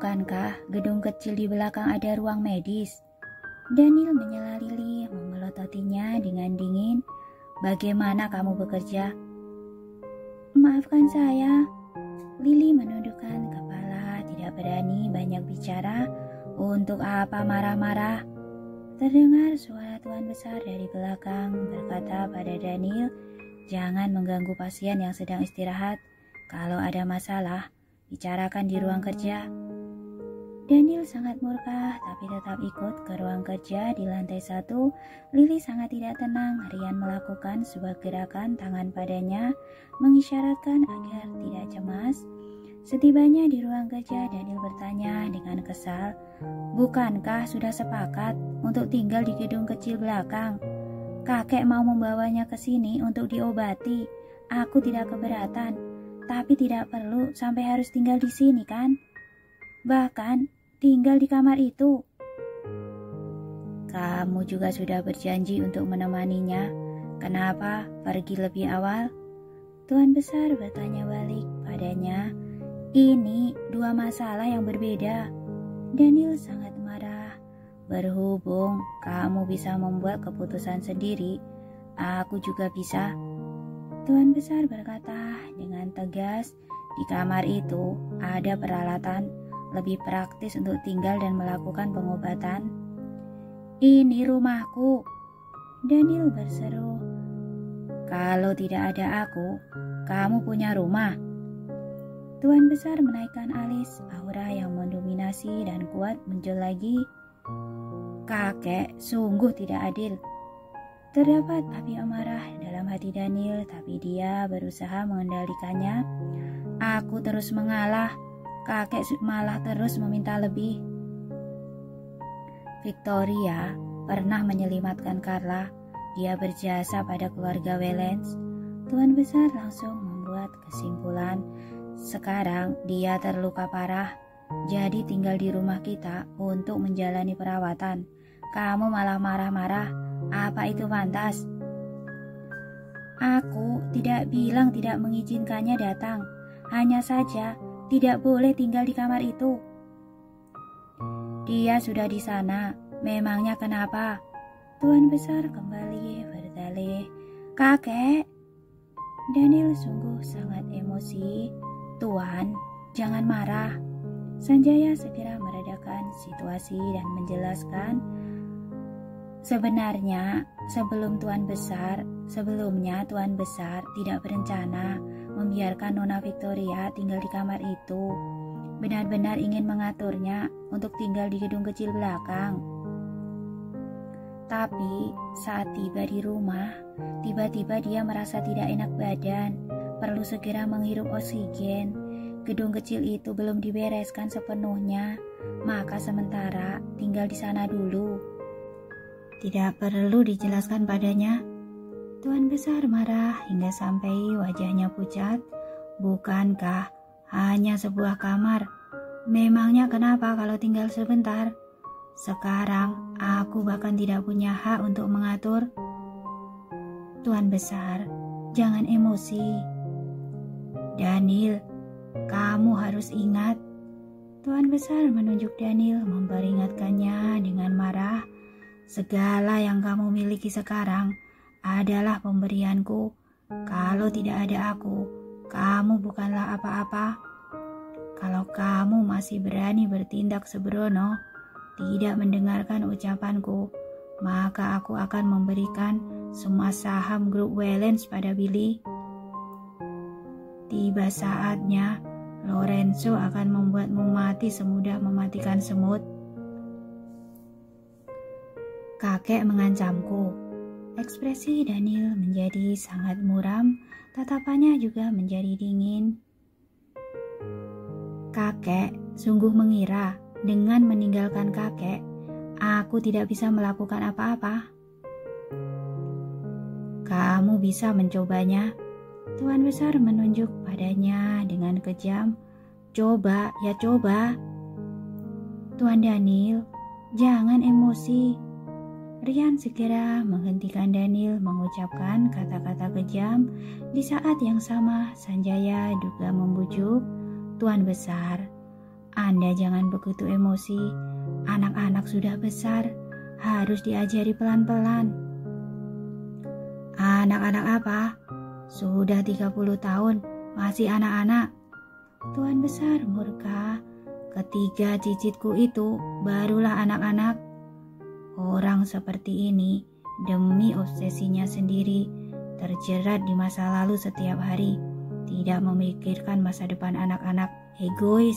bukankah gedung kecil di belakang ada ruang medis? Daniel menyela Lily, memelototinya dengan dingin. Bagaimana kamu bekerja? Maafkan saya. Lily menundukkan kepala, tidak berani banyak bicara. Untuk apa marah-marah? Terdengar suara tuan besar dari belakang berkata pada Daniel, jangan mengganggu pasien yang sedang istirahat. Kalau ada masalah, bicarakan di ruang kerja. Daniel sangat murka tapi tetap ikut ke ruang kerja di lantai 1. Lily sangat tidak tenang. Rian melakukan sebuah gerakan tangan padanya mengisyaratkan agar tidak cemas. Setibanya di ruang kerja, Daniel bertanya dengan kesal, bukankah sudah sepakat untuk tinggal di gedung kecil belakang? Kakek mau membawanya ke sini untuk diobati. Aku tidak keberatan, tapi tidak perlu sampai harus tinggal di sini kan? Bahkan tinggal di kamar itu. Kamu juga sudah berjanji untuk menemaninya. Kenapa pergi lebih awal? Tuan besar bertanya balik padanya. Ini dua masalah yang berbeda. Daniel sangat marah. Berhubung kamu bisa membuat keputusan sendiri, aku juga bisa. Tuan besar berkata dengan tegas, di kamar itu ada peralatan lebih praktis untuk tinggal dan melakukan pengobatan. Ini rumahku. Daniel berseru. Kalau tidak ada aku, kamu punya rumah. Tuan besar menaikkan alis, aura yang mendominasi dan kuat muncul lagi. Kakek sungguh tidak adil. Terdapat api amarah dalam hati Daniel, tapi dia berusaha mengendalikannya. Aku terus mengalah, kakek malah terus meminta lebih. Victoria pernah menyelamatkan Carla. Dia berjasa pada keluarga Wellens. Tuan besar langsung membuat kesimpulan. Sekarang dia terluka parah, jadi tinggal di rumah kita untuk menjalani perawatan. Kamu malah marah-marah, apa itu pantas? Aku tidak bilang tidak mengizinkannya datang, hanya saja tidak boleh tinggal di kamar itu. Dia sudah di sana, memangnya kenapa? Tuan besar kembali berdalih. Kakek, Daniel sungguh sangat emosi. Tuan, jangan marah. Sanjaya segera meredakan situasi dan menjelaskan, sebenarnya sebelumnya Tuan Besar tidak berencana membiarkan Nona Victoria tinggal di kamar itu. Benar-benar ingin mengaturnya untuk tinggal di gedung kecil belakang. Tapi saat tiba di rumah, tiba-tiba dia merasa tidak enak badan, perlu segera menghirup oksigen. Gedung kecil itu belum dibereskan sepenuhnya, maka sementara tinggal di sana dulu. Tidak perlu dijelaskan padanya. Tuan besar marah hingga sampai wajahnya pucat. Bukankah hanya sebuah kamar? Memangnya kenapa kalau tinggal sebentar? Sekarang aku bahkan tidak punya hak untuk mengatur. Tuan besar, jangan emosi. Daniel, kamu harus ingat. Tuan besar menunjuk Daniel, memperingatkannya dengan marah. Segala yang kamu miliki sekarang adalah pemberianku. Kalau tidak ada aku, kamu bukanlah apa-apa. Kalau kamu masih berani bertindak sembrono, tidak mendengarkan ucapanku, maka aku akan memberikan semua saham grup Wellens pada Billy. Tiba saatnya, Lorenzo akan membuatmu mati semudah mematikan semut. Kakek mengancamku. Ekspresi Daniel menjadi sangat muram, tatapannya juga menjadi dingin. Kakek sungguh mengira dengan meninggalkan kakek, aku tidak bisa melakukan apa-apa. Kamu bisa mencobanya. Tuan besar menunjuk padanya dengan kejam. Coba, ya coba. Tuan Daniel, jangan emosi. Rian segera menghentikan Daniel mengucapkan kata-kata kejam. Di saat yang sama, Sanjaya juga membujuk. Tuan besar, Anda jangan begitu emosi. Anak-anak sudah besar, harus diajari pelan-pelan. Anak-anak apa? Sudah 30 tahun, masih anak-anak. Tuan besar murka. Ketiga cicitku itu barulah anak-anak. Orang seperti ini demi obsesinya sendiri terjerat di masa lalu setiap hari, tidak memikirkan masa depan anak-anak. Egois.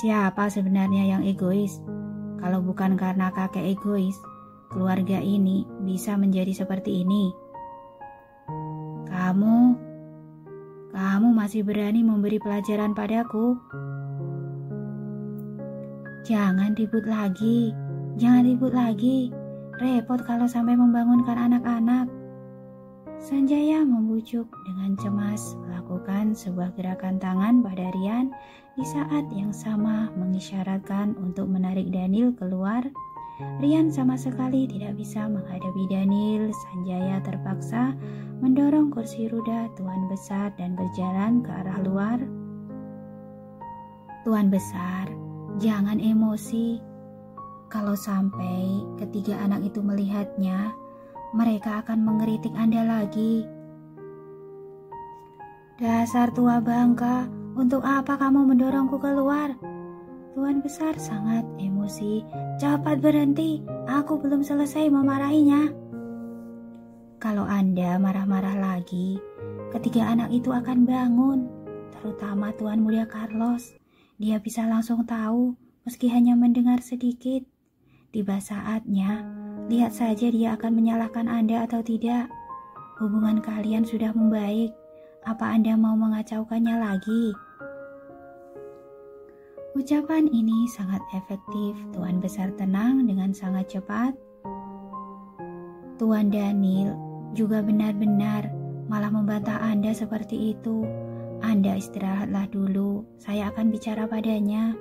Siapa sebenarnya yang egois? Kalau bukan karena kakek egois, keluarga ini bisa menjadi seperti ini. Kamu masih berani memberi pelajaran padaku? Jangan ribut lagi. Repot kalau sampai membangunkan anak-anak. Sanjaya membujuk dengan cemas, melakukan sebuah gerakan tangan pada Rian di saat yang sama mengisyaratkan untuk menarik Daniel keluar. Rian sama sekali tidak bisa menghadapi Daniel. Sanjaya terpaksa mendorong kursi roda Tuan Besar dan berjalan ke arah luar. Tuan Besar, jangan emosi. Kalau sampai ketiga anak itu melihatnya, mereka akan mengkritik Anda lagi. Dasar tua bangka, untuk apa kamu mendorongku keluar? Tuan Besar sangat emosi. Cepat berhenti, aku belum selesai memarahinya. Kalau Anda marah-marah lagi, ketiga anak itu akan bangun, terutama Tuan Muda Carlos. Dia bisa langsung tahu, meski hanya mendengar sedikit. Tiba saatnya, lihat saja dia akan menyalahkan Anda atau tidak. Hubungan kalian sudah membaik. Apa Anda mau mengacaukannya lagi? Ucapan ini sangat efektif. Tuan Besar tenang dengan sangat cepat. Tuan Daniel juga benar-benar malah membantah Anda seperti itu. Anda istirahatlah dulu, saya akan bicara padanya.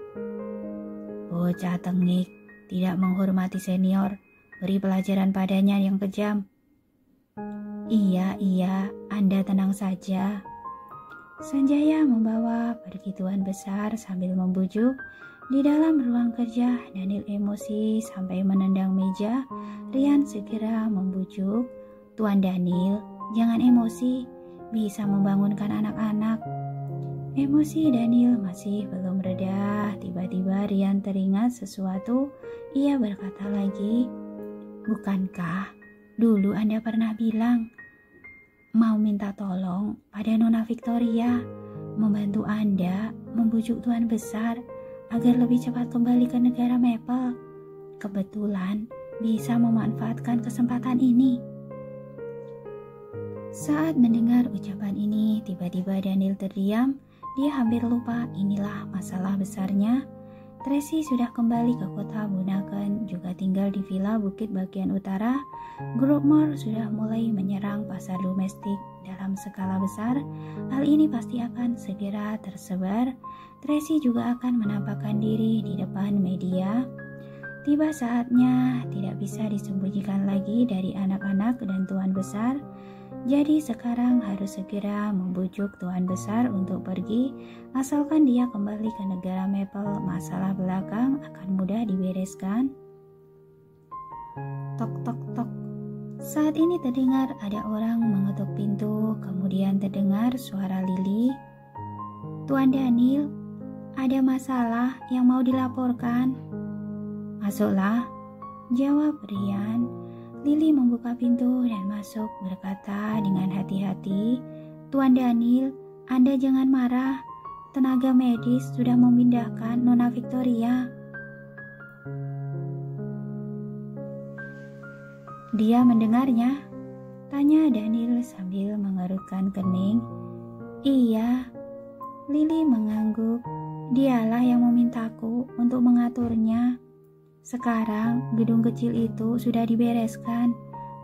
Bocah tengik, tidak menghormati senior, beri pelajaran padanya yang kejam. Iya, Anda tenang saja. Sanjaya membawa pergi Tuan Besar sambil membujuk. Di dalam ruang kerja, Daniel emosi sampai menendang meja. Rian segera membujuk. Tuan Daniel, jangan emosi, bisa membangunkan anak-anak. Emosi Daniel masih belum reda. Tiba-tiba Rian teringat sesuatu. Ia berkata lagi, bukankah dulu Anda pernah bilang mau minta tolong pada Nona Victoria membantu Anda membujuk Tuan Besar agar lebih cepat kembali ke negara Maple. Kebetulan bisa memanfaatkan kesempatan ini. Saat mendengar ucapan ini, tiba-tiba Daniel terdiam. Dia hampir lupa inilah masalah besarnya. Tracy sudah kembali ke kota Bunaken, juga tinggal di villa Bukit bagian utara. Grup Moore sudah mulai menyerang pasar domestik dalam skala besar. Hal ini pasti akan segera tersebar. Tracy juga akan menampakkan diri di depan media. Tiba saatnya, tidak bisa disembunyikan lagi dari anak-anak dan Tuan Besar. Jadi sekarang harus segera membujuk Tuan Besar untuk pergi. Asalkan dia kembali ke negara Maple, masalah belakang akan mudah dibereskan. Tok tok tok. Saat ini terdengar ada orang mengetuk pintu. Kemudian terdengar suara Lily. Tuan Daniel, ada masalah yang mau dilaporkan. Masuklah, jawab Rian. Lily membuka pintu dan masuk, berkata dengan hati-hati, Tuan Daniel, Anda jangan marah. Tenaga medis sudah memindahkan Nona Victoria. Dia mendengarnya? Tanya Daniel sambil mengerutkan kening. Iya. Lily mengangguk. Dialah yang memintaku untuk mengaturnya. Sekarang gedung kecil itu sudah dibereskan,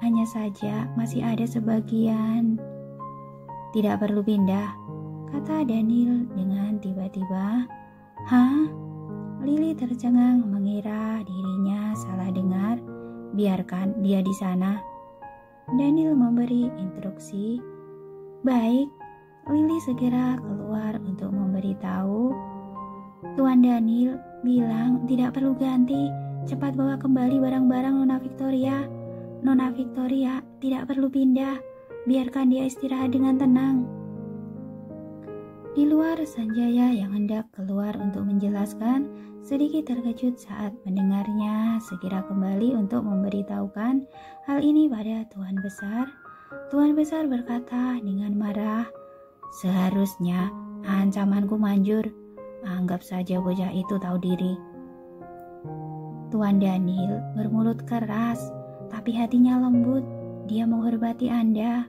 hanya saja masih ada sebagian. Tidak perlu pindah, kata Daniel dengan tiba-tiba. Hah? Lily tercengang mengira dirinya salah dengar. Biarkan dia di sana. Daniel memberi instruksi. Baik. Lily segera keluar untuk memberitahu. Tuan Daniel bilang tidak perlu ganti, cepat bawa kembali barang-barang Nona Victoria. Nona Victoria tidak perlu pindah, biarkan dia istirahat dengan tenang. Di luar, Sanjaya yang hendak keluar untuk menjelaskan sedikit terkejut saat mendengarnya segera kembali untuk memberitahukan hal ini pada Tuan Besar. Tuan Besar berkata dengan marah, "Seharusnya ancamanku manjur. Anggap saja bocah itu tahu diri." Tuan Daniel bermulut keras, tapi hatinya lembut. Dia menghormati Anda.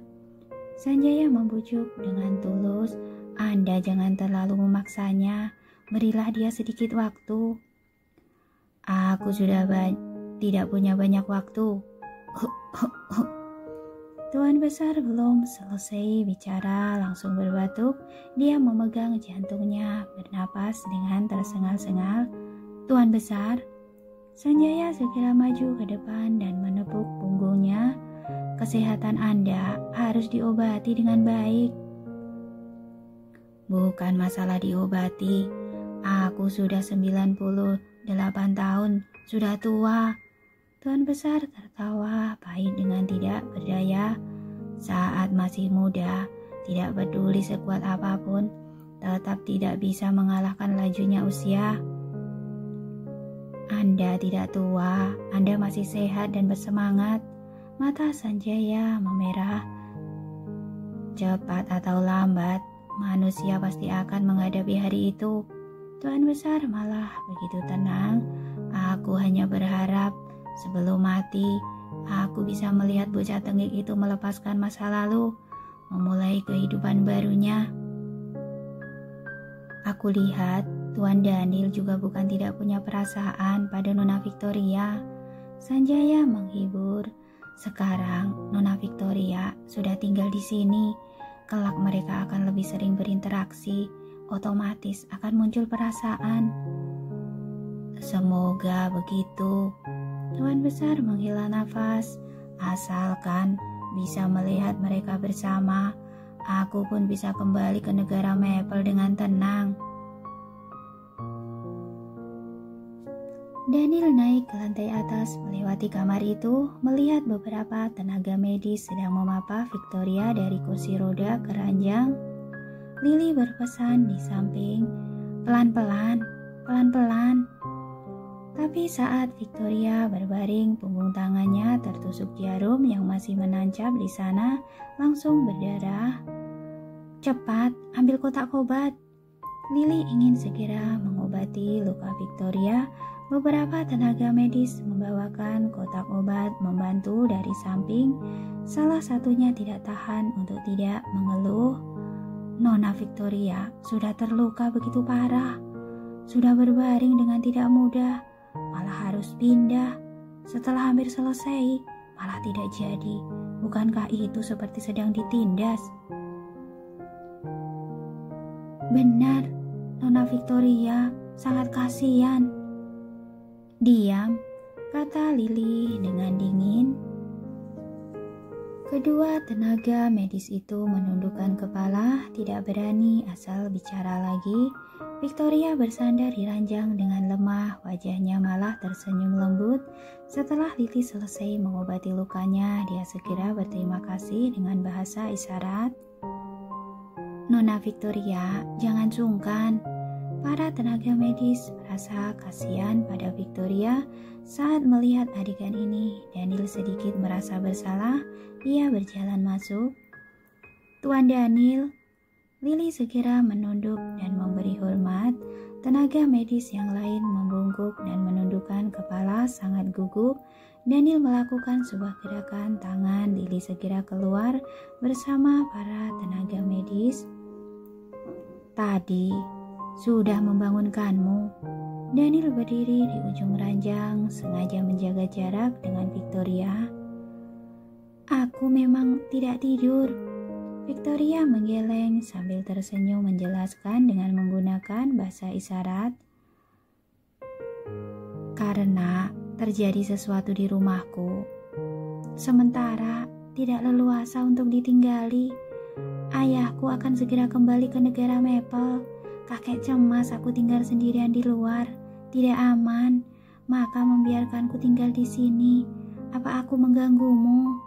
Sanjaya membujuk dengan tulus, "Anda jangan terlalu memaksanya. Berilah dia sedikit waktu." "Aku sudah tidak punya banyak waktu." Tuan Besar belum selesai bicara langsung berbatuk. Dia memegang jantungnya, bernapas dengan tersengal-sengal. "Tuan Besar." Sanjaya segera maju ke depan dan menepuk punggungnya. "Kesehatan Anda harus diobati dengan baik." "Bukan masalah diobati. Aku sudah 98 tahun, sudah tua." Tuan Besar tertawa pahit dengan tidak berdaya. "Saat masih muda, tidak peduli sekuat apapun, tetap tidak bisa mengalahkan lajunya usia." "Anda tidak tua, Anda masih sehat dan bersemangat." Mata Sanjaya memerah. "Cepat atau lambat, manusia pasti akan menghadapi hari itu." Tuan Besar malah begitu tenang. "Aku hanya berharap sebelum mati, aku bisa melihat bocah tengik itu melepaskan masa lalu, memulai kehidupan barunya." "Aku lihat Tuan Daniel juga bukan tidak punya perasaan pada Nona Victoria." Sanjaya menghibur. "Sekarang Nona Victoria sudah tinggal di sini. Kelak mereka akan lebih sering berinteraksi, otomatis akan muncul perasaan." "Semoga begitu." Tuan Besar menghela nafas. "Asalkan bisa melihat mereka bersama, aku pun bisa kembali ke negara Maple dengan tenang." Daniel naik ke lantai atas melewati kamar itu, melihat beberapa tenaga medis sedang memapa Victoria dari kursi roda ke ranjang. Lily berpesan di samping, "Pelan-pelan, pelan-pelan." Tapi saat Victoria berbaring, punggung tangannya tertusuk jarum yang masih menancap di sana, langsung berdarah. "Cepat, ambil kotak obat." Lily ingin segera mengobati luka Victoria. Beberapa tenaga medis membawakan kotak obat membantu dari samping. Salah satunya tidak tahan untuk tidak mengeluh. "Nona Victoria sudah terluka begitu parah. Sudah berbaring dengan tidak mudah, malah harus pindah. Setelah hampir selesai, malah tidak jadi. Bukankah itu seperti sedang ditindas?" "Benar, Nona Victoria sangat kasihan." "Diam," kata Lily dengan dingin. Kedua tenaga medis itu menundukkan kepala, tidak berani asal bicara lagi. Victoria bersandar di ranjang dengan lemah, wajahnya malah tersenyum lembut. Setelah Lily selesai mengobati lukanya, dia segera berterima kasih dengan bahasa isyarat. "Nona Victoria, jangan sungkan." Para tenaga medis merasa kasihan pada Victoria saat melihat adegan ini. Daniel sedikit merasa bersalah. Ia berjalan masuk. "Tuan Daniel." Lily segera menunduk dan memberi hormat. Tenaga medis yang lain membungkuk dan menundukkan kepala sangat gugup. Daniel melakukan sebuah gerakan tangan. Lily segera keluar bersama para tenaga medis. "Tadi sudah membangunkanmu." Daniel berdiri di ujung ranjang, sengaja menjaga jarak dengan Victoria. "Aku memang tidak tidur." Victoria menggeleng sambil tersenyum menjelaskan dengan menggunakan bahasa isyarat. "Karena terjadi sesuatu di rumahku. Sementara tidak leluasa untuk ditinggali. Ayahku akan segera kembali ke negara Maple. Kakek cemas aku tinggal sendirian di luar. Tidak aman, maka membiarkanku tinggal di sini. Apa aku mengganggumu?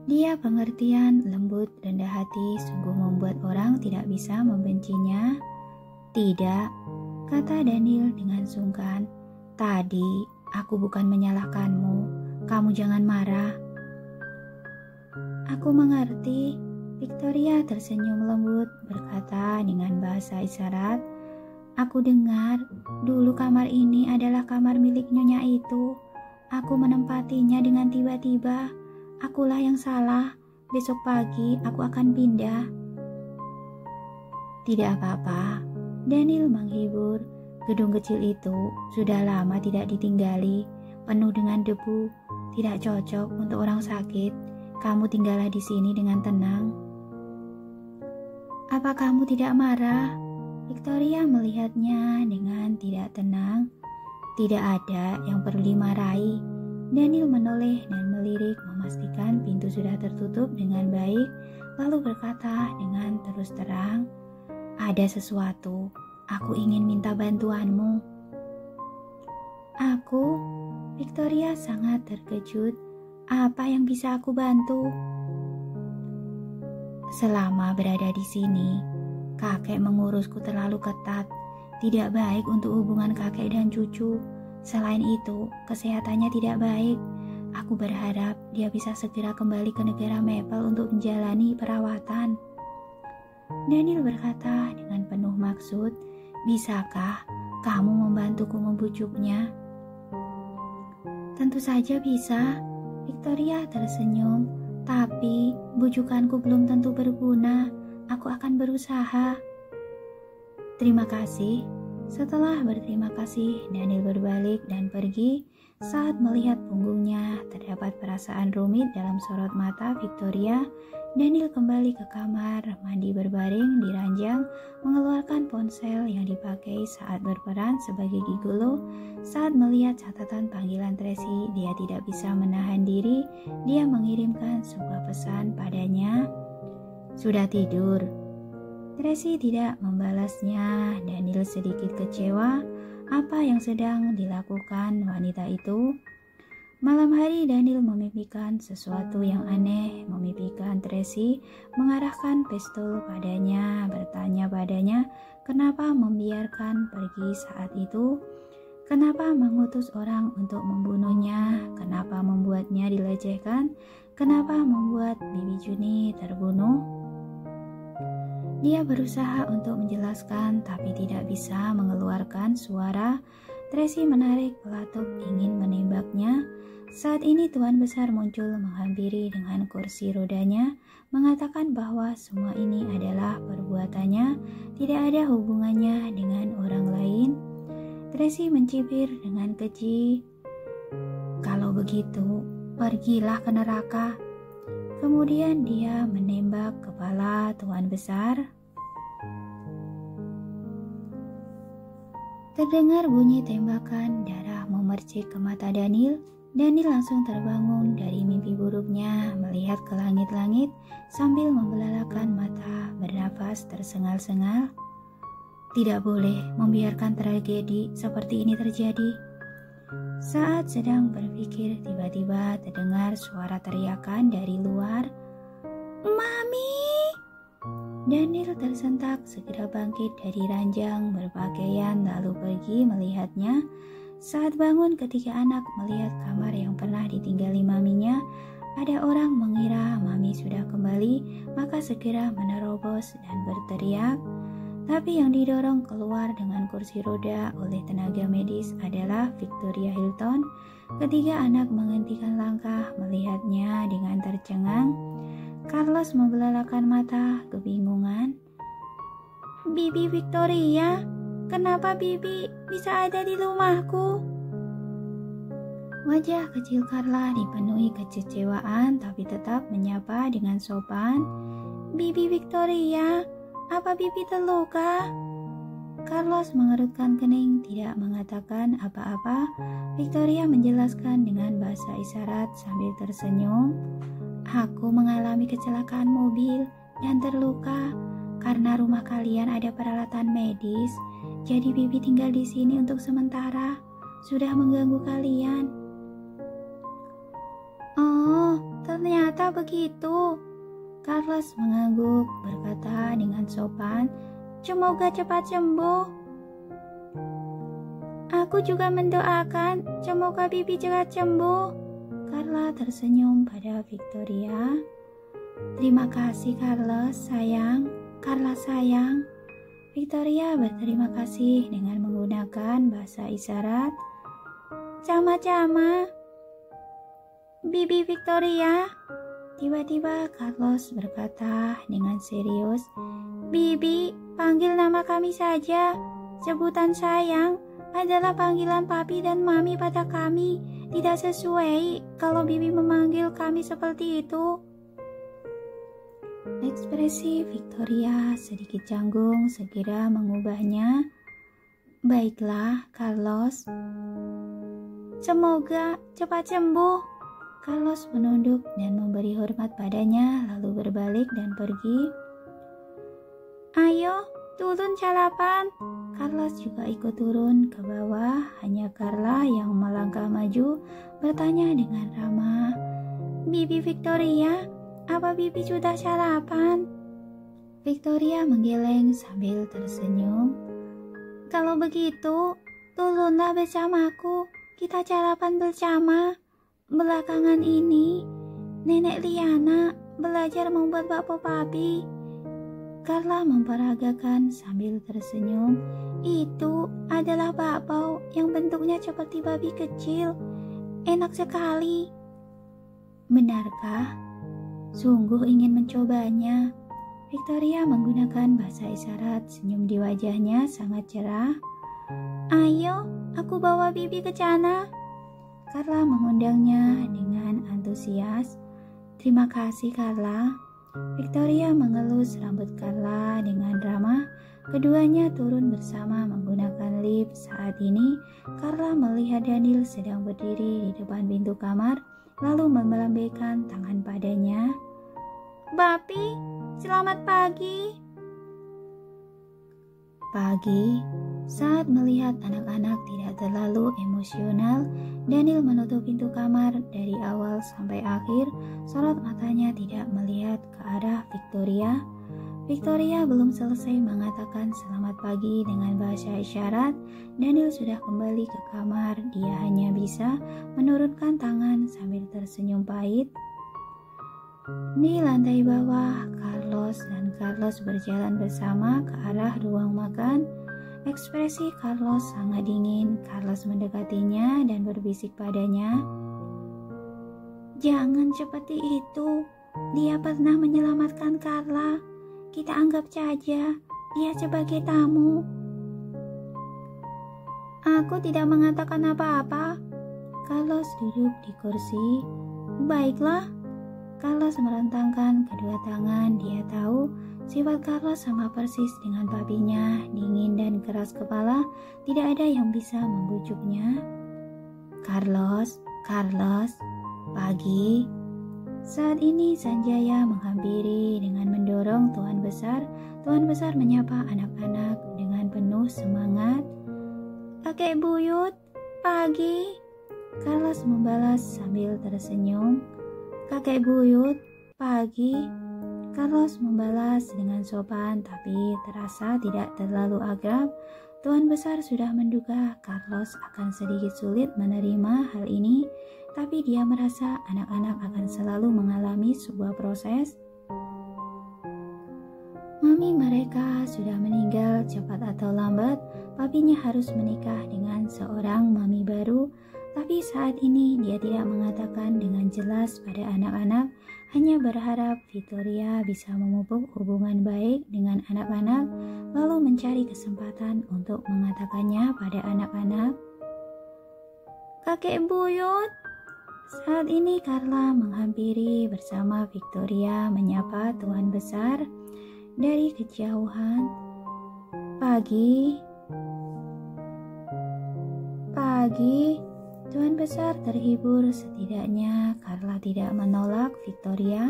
Dia pengertian, lembut, rendah hati, sungguh membuat orang tidak bisa membencinya. Tidak, kata Daniel dengan sungkan. Tadi aku bukan menyalahkanmu, kamu jangan marah. Aku mengerti, Victoria tersenyum lembut berkata dengan bahasa isyarat. Aku dengar dulu kamar ini adalah kamar milik nyonya itu. Aku menempatinya dengan tiba-tiba. Akulah yang salah. Besok pagi aku akan pindah. Tidak apa-apa, Daniel menghibur. Gedung kecil itu sudah lama tidak ditinggali, penuh dengan debu, tidak cocok untuk orang sakit. Kamu tinggallah di sini dengan tenang. Apa kamu tidak marah? Victoria melihatnya dengan tidak tenang. Tidak ada yang perlu dimarahi. Daniel menoleh dan melirik memastikan pintu sudah tertutup dengan baik, lalu berkata dengan terus terang, ada sesuatu, aku ingin minta bantuanmu. Aku? Victoria sangat terkejut. Apa yang bisa aku bantu? Selama berada di sini, kakek mengurusku terlalu ketat. Tidak baik untuk hubungan kakek dan cucu. Selain itu, kesehatannya tidak baik. Aku berharap dia bisa segera kembali ke negara Maple untuk menjalani perawatan. Daniel berkata dengan penuh maksud, bisakah kamu membantuku membujuknya? Tentu saja bisa, Victoria tersenyum. Tapi bujukanku belum tentu berguna. Aku akan berusaha. Terima kasih. Setelah berterima kasih, Daniel berbalik dan pergi. Saat melihat punggungnya terdapat perasaan rumit dalam sorot mata Victoria, Daniel kembali ke kamar mandi berbaring di ranjang, mengeluarkan ponsel yang dipakai saat berperan sebagai gigolo. Saat melihat catatan panggilan Tracy, dia tidak bisa menahan diri. Dia mengirimkan sebuah pesan padanya. Sudah tidur? Tracy tidak membalasnya. Daniel sedikit kecewa. Apa yang sedang dilakukan wanita itu? Malam hari Daniel memimpikan sesuatu yang aneh. Memimpikan Tracy mengarahkan pistol padanya, bertanya padanya kenapa membiarkan pergi saat itu, kenapa mengutus orang untuk membunuhnya, kenapa membuatnya dilecehkan, kenapa membuat Bibi Juni terbunuh. Dia berusaha untuk menjelaskan tapi tidak bisa mengeluarkan suara. Tracy menarik pelatuk ingin menembaknya. Saat ini Tuan Besar muncul menghampiri dengan kursi rodanya, mengatakan bahwa semua ini adalah perbuatannya, tidak ada hubungannya dengan orang lain. Tracy mencibir dengan keji. Kalau begitu, pergilah ke neraka. Kemudian dia menembak kepala Tuan Besar. Terdengar bunyi tembakan, darah memercik ke mata Daniel. Daniel langsung terbangun dari mimpi buruknya, melihat ke langit-langit sambil membelalakan mata, bernafas tersengal-sengal. Tidak boleh membiarkan tragedi seperti ini terjadi. Saat sedang berpikir, tiba-tiba terdengar suara teriakan dari luar. Mami! Daniel tersentak, segera bangkit dari ranjang berpakaian lalu pergi melihatnya. Saat bangun ketika anak melihat kamar yang pernah ditinggali maminya, ada orang mengira mami sudah kembali, maka segera menerobos dan berteriak. Tapi yang didorong keluar dengan kursi roda oleh tenaga medis adalah Victoria Hilton. Ketiga anak menghentikan langkah melihatnya dengan tercengang. Carlos membelalakan mata, kebingungan. Bibi Victoria, kenapa Bibi bisa ada di rumahku? Wajah kecil Carla dipenuhi kekecewaan tapi tetap menyapa dengan sopan. Bibi Victoria, apa Bibi terluka? Carlos mengerutkan kening, tidak mengatakan apa-apa. Victoria menjelaskan dengan bahasa isyarat sambil tersenyum. Aku mengalami kecelakaan mobil dan terluka. Karena rumah kalian ada peralatan medis, jadi Bibi tinggal di sini untuk sementara. Sudah mengganggu kalian. Oh, ternyata begitu. Carlos mengangguk berkata dengan sopan, semoga cepat sembuh. Aku juga mendoakan, semoga Bibi cepat sembuh. Carla tersenyum pada Victoria. Terima kasih Carlos, sayang. Carla sayang. Victoria berterima kasih dengan menggunakan bahasa isyarat. Sama-sama. Bibi Victoria. Tiba-tiba Carlos berkata dengan serius, Bibi, panggil nama kami saja. Sebutan sayang adalah panggilan papi dan mami pada kami. Tidak sesuai kalau Bibi memanggil kami seperti itu. Ekspresi Victoria sedikit canggung, segera mengubahnya. Baiklah, Carlos. Semoga cepat sembuh. Carlos menunduk dan memberi hormat padanya, lalu berbalik dan pergi. Ayo, turun sarapan. Carlos juga ikut turun ke bawah, hanya Carla yang melangkah maju bertanya dengan ramah. Bibi Victoria, apa Bibi sudah sarapan? Victoria menggeleng sambil tersenyum. Kalau begitu, turunlah bersamaku, kita sarapan bersama. Belakangan ini, Nenek Liana belajar membuat bakpo papi. Carla memperagakan sambil tersenyum. Itu adalah bakpao yang bentuknya seperti babi kecil. Enak sekali. Benarkah? Sungguh ingin mencobanya. Victoria menggunakan bahasa isyarat, senyum di wajahnya sangat cerah. Ayo, aku bawa Bibi ke sana. Carla mengundangnya dengan antusias. Terima kasih Carla. Victoria mengelus rambut Carla dengan ramah. Keduanya turun bersama menggunakan lift. Saat ini, Carla melihat Daniel sedang berdiri di depan pintu kamar, lalu melambaikan tangan padanya. Bapi, selamat pagi. Pagi, saat melihat anak-anak tidak terlalu emosional, Daniel menutup pintu kamar dari awal sampai akhir. Sorot matanya tidak melihat ke arah Victoria. Victoria belum selesai mengatakan selamat pagi dengan bahasa isyarat. Daniel sudah kembali ke kamar. Dia hanya bisa menurunkan tangan sambil tersenyum pahit. Di lantai bawah, Carlos berjalan bersama ke arah ruang makan. Ekspresi Carlos sangat dingin. Carlos mendekatinya dan berbisik padanya. Jangan seperti itu. Dia pernah menyelamatkan Carla. Kita anggap saja dia sebagai tamu. Aku tidak mengatakan apa-apa. Carlos duduk di kursi. Baiklah. Carlos merentangkan kedua tangan. Dia tahu sifat Carlos sama persis dengan papinya, dingin dan keras kepala. Tidak ada yang bisa membujuknya. Carlos, pagi. Saat ini Sanjaya menghampiri dengan mendorong Tuan Besar. Tuan Besar menyapa anak-anak dengan penuh semangat. Kakek buyut, pagi. Carlos membalas sambil tersenyum. Kakek buyut, pagi. Carlos membalas dengan sopan tapi terasa tidak terlalu akrab. Tuan Besar sudah menduga Carlos akan sedikit sulit menerima hal ini, tapi dia merasa anak-anak akan selalu mengalami sebuah proses. Mami mereka sudah meninggal cepat atau lambat. Papinya harus menikah dengan seorang mami baru, tapi saat ini dia tidak mengatakan dengan jelas pada anak-anak, hanya berharap Victoria bisa memupuk hubungan baik dengan anak-anak, lalu mencari kesempatan untuk mengatakannya pada anak-anak. Kakek buyut. Saat ini Carla menghampiri bersama Victoria menyapa Tuan Besar dari kejauhan. Pagi. Tuan Besar terhibur, setidaknya Carla tidak menolak Victoria.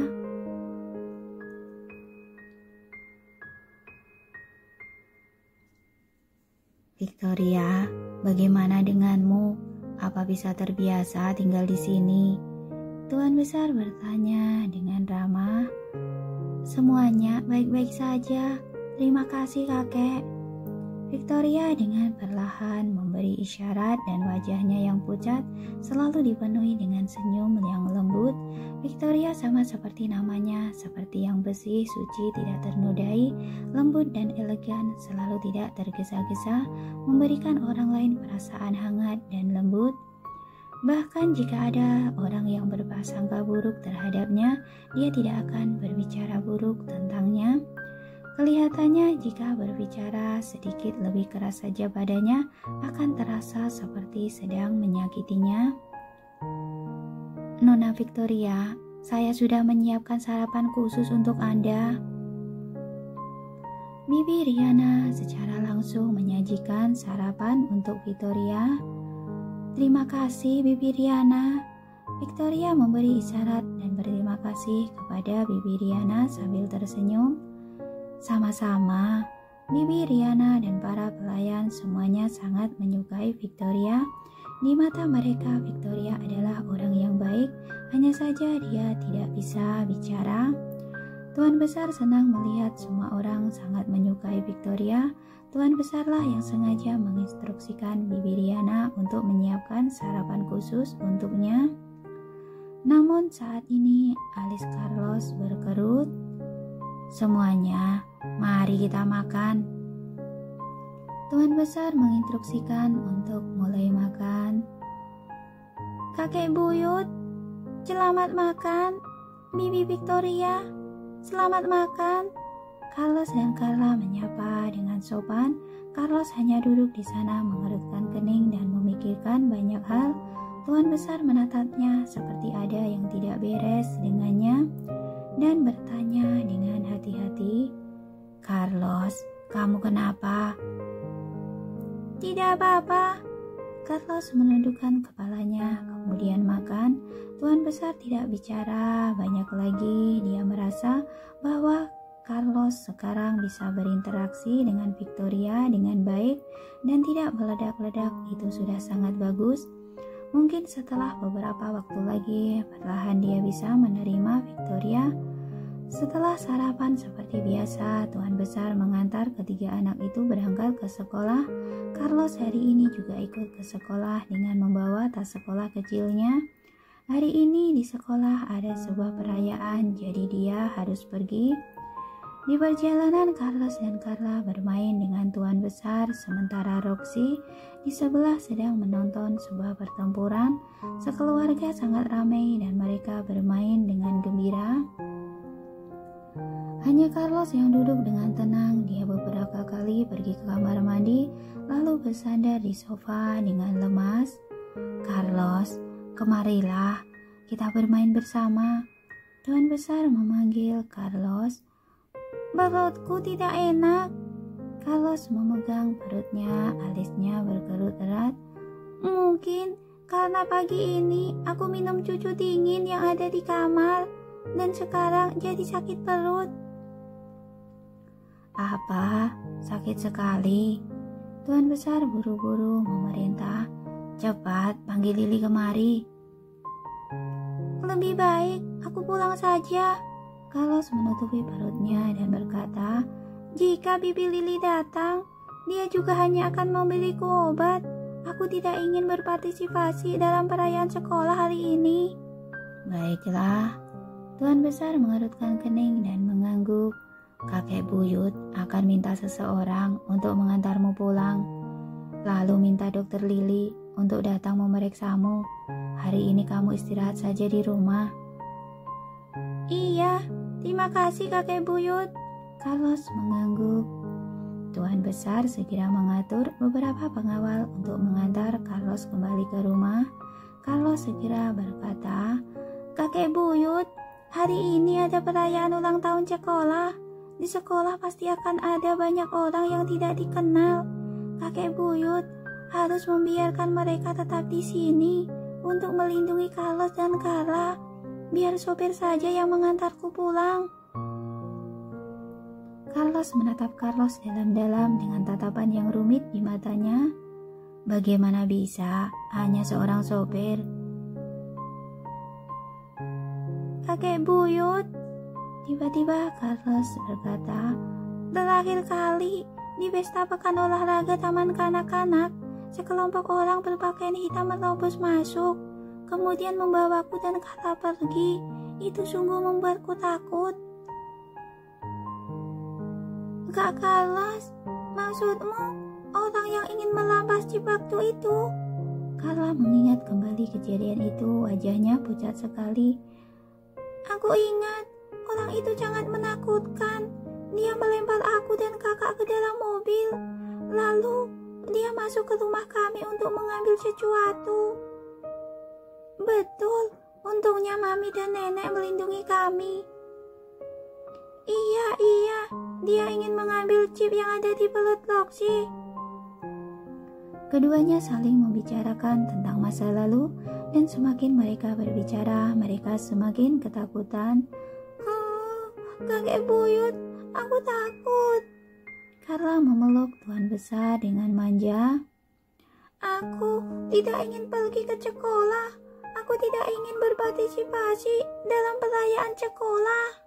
Victoria, bagaimana denganmu? Apa bisa terbiasa tinggal di sini? Tuan Besar bertanya dengan ramah. Semuanya baik-baik saja. Terima kasih, kakek. Victoria dengan perlahan memberi isyarat dan wajahnya yang pucat selalu dipenuhi dengan senyum yang lembut. Victoria sama seperti namanya, seperti yang bersih, suci, tidak ternodai, lembut dan elegan, selalu tidak tergesa-gesa, memberikan orang lain perasaan hangat dan lembut. Bahkan jika ada orang yang berprasangka buruk terhadapnya, dia tidak akan berbicara buruk tentangnya. Kelihatannya jika berbicara sedikit lebih keras saja padanya akan terasa seperti sedang menyakitinya. Nona Victoria, saya sudah menyiapkan sarapan khusus untuk Anda. Bibi Riana secara langsung menyajikan sarapan untuk Victoria. Terima kasih, Bibi Riana. Victoria memberi isyarat dan berterima kasih kepada Bibi Riana sambil tersenyum. Sama-sama, Bibi Riana dan para pelayan semuanya sangat menyukai Victoria. Di mata mereka, Victoria adalah orang yang baik, hanya saja dia tidak bisa bicara. Tuan Besar senang melihat semua orang sangat menyukai Victoria. Tuan Besarlah yang sengaja menginstruksikan Bibi Riana untuk menyiapkan sarapan khusus untuknya. Namun saat ini alis Carlos berkerut. Semuanya, mari kita makan. Tuan Besar menginstruksikan untuk mulai makan. Kakek buyut, selamat makan. Bibi Victoria, selamat makan. Carlos dan Carla menyapa dengan sopan. Carlos hanya duduk di sana mengerutkan kening dan memikirkan banyak hal. Tuan Besar menatapnya seperti ada yang tidak beres dengannya dan bertanya dengan hati-hati, Carlos, kamu kenapa? Tidak apa-apa. Carlos menundukkan kepalanya, kemudian makan. Tuan Besar tidak bicara banyak lagi. Dia merasa bahwa Carlos sekarang bisa berinteraksi dengan Victoria dengan baik dan tidak meledak-ledak. Itu sudah sangat bagus. Mungkin setelah beberapa waktu lagi, perlahan dia bisa menerima Victoria. Setelah sarapan seperti biasa, Tuan Besar mengantar ketiga anak itu berangkat ke sekolah. Carlos hari ini juga ikut ke sekolah dengan membawa tas sekolah kecilnya. Hari ini di sekolah ada sebuah perayaan, jadi dia harus pergi. Di perjalanan, Carlos dan Carla bermain dengan Tuan Besar, sementara Roxy di sebelah sedang menonton sebuah pertempuran. Sekeluarga sangat ramai dan mereka bermain dengan gembira. Hanya Carlos yang duduk dengan tenang. Dia beberapa kali pergi ke kamar mandi, lalu bersandar di sofa dengan lemas. Carlos, kemarilah, kita bermain bersama. Tuan Besar memanggil Carlos. Perutku tidak enak. Carlos memegang perutnya, alisnya berkerut erat. Mungkin karena pagi ini aku minum cucu dingin yang ada di kamar dan sekarang jadi sakit perut. Apa? Sakit sekali. Tuan Besar buru-buru memerintah. Cepat panggil Lili kemari. Lebih baik aku pulang saja. Carlos menutupi perutnya dan berkata, jika Bibi Lili datang, dia juga hanya akan memberiku obat. Aku tidak ingin berpartisipasi dalam perayaan sekolah hari ini. Baiklah. Tuan Besar mengerutkan kening dan mengangguk. Kakek buyut akan minta seseorang untuk mengantarmu pulang. Lalu minta dokter Lili untuk datang memeriksamu. Hari ini kamu istirahat saja di rumah. Iya, terima kasih kakek buyut. Carlos mengangguk. Tuan Besar segera mengatur beberapa pengawal untuk mengantar Carlos kembali ke rumah. Carlos segera berkata, kakek buyut, hari ini ada perayaan ulang tahun sekolah. Di sekolah pasti akan ada banyak orang yang tidak dikenal. Kakek buyut, harus membiarkan mereka tetap di sini untuk melindungi Carlos dan Carla. Biar sopir saja yang mengantarku pulang. Carlos menatap Carlos dalam-dalam dengan tatapan yang rumit di matanya. Bagaimana bisa hanya seorang sopir? Kakek buyut, tiba-tiba Carlos berkata, terakhir kali di pesta pekan olahraga taman kanak-kanak, sekelompok orang berpakaian hitam menerobos masuk, kemudian membawaku dan Carla pergi. Itu sungguh membuatku takut. Kak Carlos, maksudmu orang yang ingin melampas chip waktu itu? Carla mengingat kembali kejadian itu, wajahnya pucat sekali. Aku ingat, orang itu sangat menakutkan. Dia melempar aku dan kakak ke dalam mobil. Lalu, dia masuk ke rumah kami untuk mengambil sesuatu. Betul, untungnya Mami dan Nenek melindungi kami. Iya, dia ingin mengambil chip yang ada di perut Roxy. Keduanya saling membicarakan tentang masa lalu, dan semakin mereka berbicara, mereka semakin ketakutan. Kakek buyut, aku takut. Carla memeluk Tuan Besar dengan manja. Aku tidak ingin pergi ke sekolah. Aku tidak ingin berpartisipasi dalam perayaan sekolah.